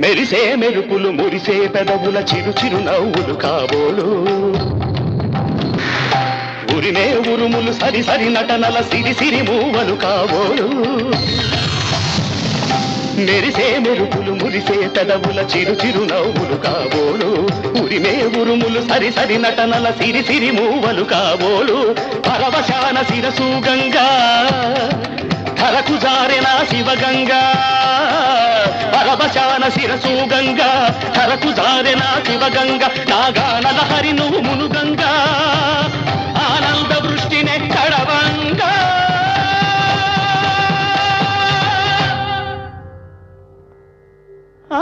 మెరిసే మెరుపులు మురిసే పెదవుల చిరు చిరు నవ్వులు కాబోలు ఉరిమే ఉరుములు సరి సరి నటనల సిరి సిరి మూవలు కాబోలు మెరిసే మెరుపులు మురిసే పెదవుల చిరు చిరు నవ్వులు కాబోలు ఉరిమే ఉరుములు సరి సరి నటనల సిరి సిరి మూవలు కాబోలు పరవశాన శిరసు గంగా ధరకు జారెనా శివగంగా పరవశాన శిరసు గంగా ధరకు జారెనా శివగంగా నాగానల హరి నువ్వు మునుగంగా ఆనంద వృష్టినే కడవంగా ఆ